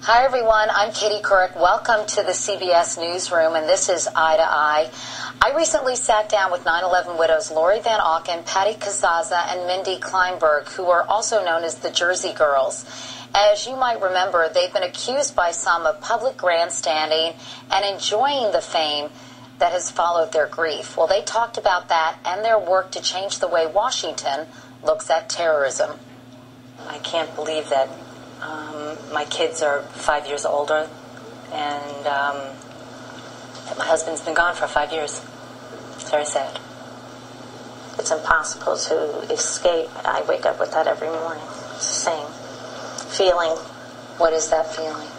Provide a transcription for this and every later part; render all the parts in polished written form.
Hi, everyone. I'm Katie Couric. Welcome to the CBS Newsroom, and this is Eye to Eye. I recently sat down with 9/11 widows Lorie Van Auken, Patty Casazza, and Mindy Kleinberg, who are also known as the Jersey Girls. As you might remember, they've been accused by some of public grandstanding and enjoying the fame that has followed their grief. Well, they talked about that and their work to change the way Washington looks at terrorism. I can't believe that my kids are 5 years older, and that my husband's been gone for 5 years. It's very sad. It's impossible to escape. I wake up with that every morning. It's the same feeling. What is that feeling?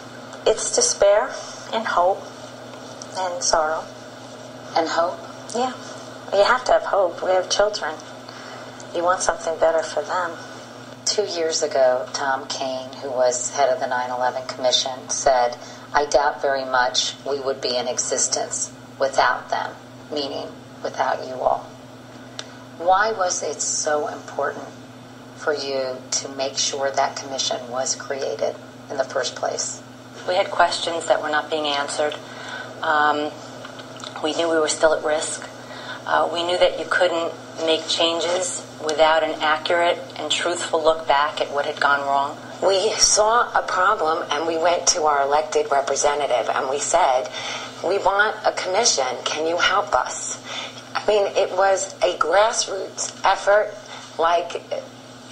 It's despair and hope and sorrow. And hope? Yeah. You have to have hope. We have children. You want something better for them. 2 years ago, Tom Kane, who was head of the 9/11 Commission, said, "I doubt very much we would be in existence without them," meaning without you all. Why was it so important for you to make sure that commission was created in the first place? We had questions that were not being answered. We knew we were still at risk. We knew that you couldn't make changes without an accurate and truthful look back at what had gone wrong. We saw a problem and we went to our elected representative and we said, "We want a commission. Can you help us?" I mean, it was a grassroots effort like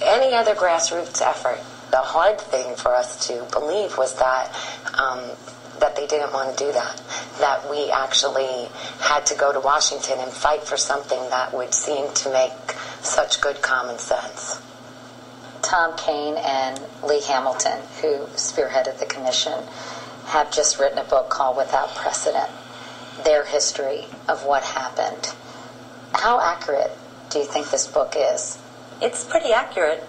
any other grassroots effort. The hard thing for us to believe was that they didn't want to do that we actually had to go to Washington and fight for something that would seem to make such good common sense. Tom Kane and Lee Hamilton, who spearheaded the commission, have just written a book called Without Precedent, their history of what happened. How accurate do you think this book is? It's pretty accurate.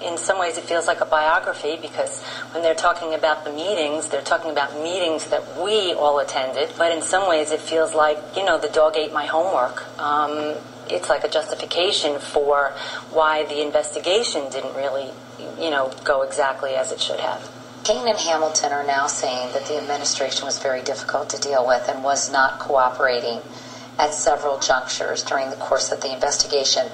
In some ways it feels like a biography, because when they're talking about the meetings, they're talking about meetings that we all attended. But in some ways it feels like, the dog ate my homework. It's like a justification for why the investigation didn't really, go exactly as it should have. Kane and Hamilton are now saying that the administration was very difficult to deal with and was not cooperating at several junctures during the course of the investigation.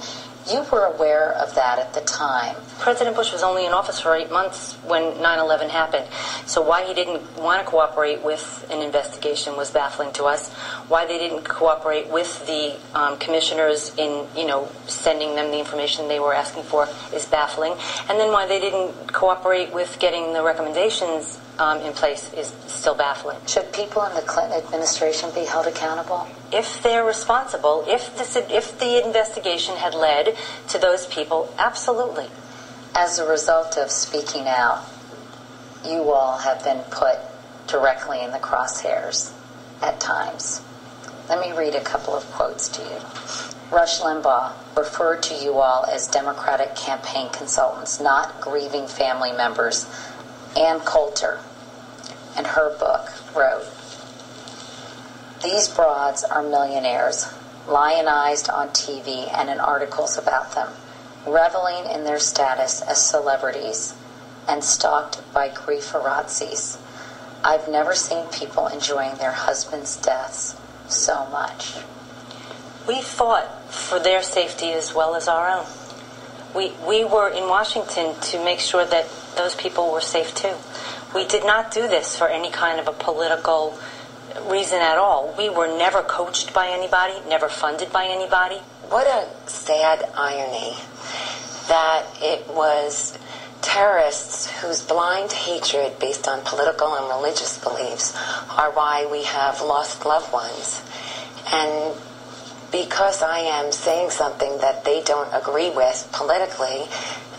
You were aware of that at the time. President Bush was only in office for 8 months when 9/11 happened. So why he didn't want to cooperate with an investigation was baffling to us. Why they didn't cooperate with the commissioners in, sending them the information they were asking for is baffling. And then why they didn't cooperate with getting the recommendations in place is still baffling. Should people in the Clinton administration be held accountable? If they're responsible, if the investigation had led to those people, absolutely. As a result of speaking out, you all have been put directly in the crosshairs at times. Let me read a couple of quotes to you. Rush Limbaugh referred to you all as Democratic campaign consultants, not grieving family members. Ann Coulter, in her book, wrote, "These broads are millionaires, lionized on TV and in articles about them, reveling in their status as celebrities and stalked by grieferazzis. I've never seen people enjoying their husbands' deaths so much." We fought for their safety as well as our own. We were in Washington to make sure that those people were safe too. We did not do this for any kind of a political reason at all. We were never coached by anybody, never funded by anybody. What a sad irony that it was terrorists whose blind hatred based on political and religious beliefs are why we have lost loved ones. And because I am saying something that they don't agree with politically,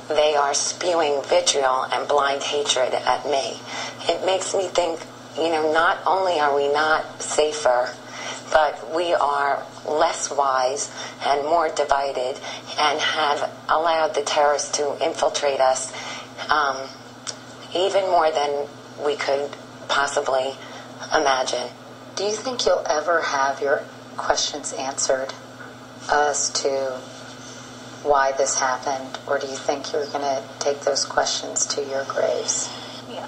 they are spewing vitriol and blind hatred at me. It makes me think, not only are we not safer, but we are less wise and more divided and have allowed the terrorists to infiltrate us even more than we could possibly imagine. Do you think you'll ever have your questions answered as to why this happened, or do you think you're going to take those questions to your graves?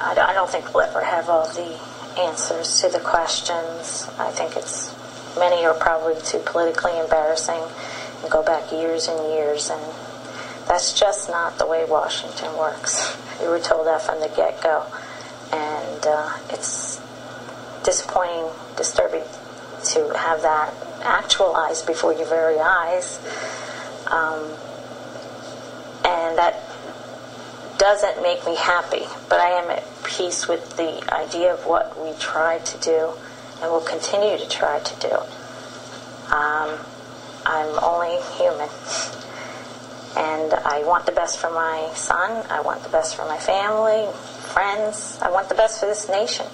I don't think we'll ever have all the answers to the questions. I think many are probably too politically embarrassing and go back years and years, and that's just not the way Washington works. We were told that from the get-go, and it's disappointing, disturbing to have that actualized before your very eyes, and that doesn't make me happy, but I am at peace with the idea of what we tried to do and will continue to try to do. I'm only human, and I want the best for my son, I want the best for my family, friends, I want the best for this nation.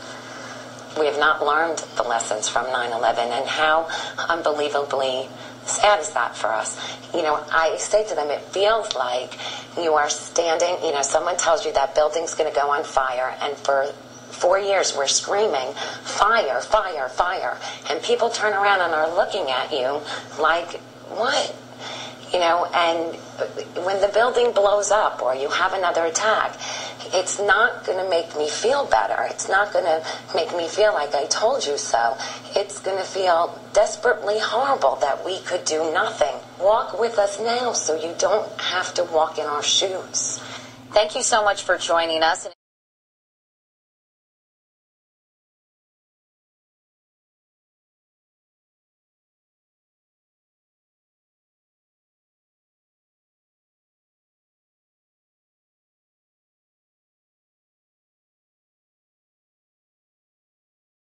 We have not learned the lessons from 9/11, and how unbelievably sad is that for us. I say to them, it feels like you are standing, someone tells you that building's going to go on fire, and for 4 years we're screaming, fire, fire, fire, and people turn around and are looking at you like, what? And when the building blows up or you have another attack, it's not going to make me feel better. It's not going to make me feel like I told you so. It's going to feel desperately horrible that we could do nothing. Walk with us now so you don't have to walk in our shoes. Thank you so much for joining us.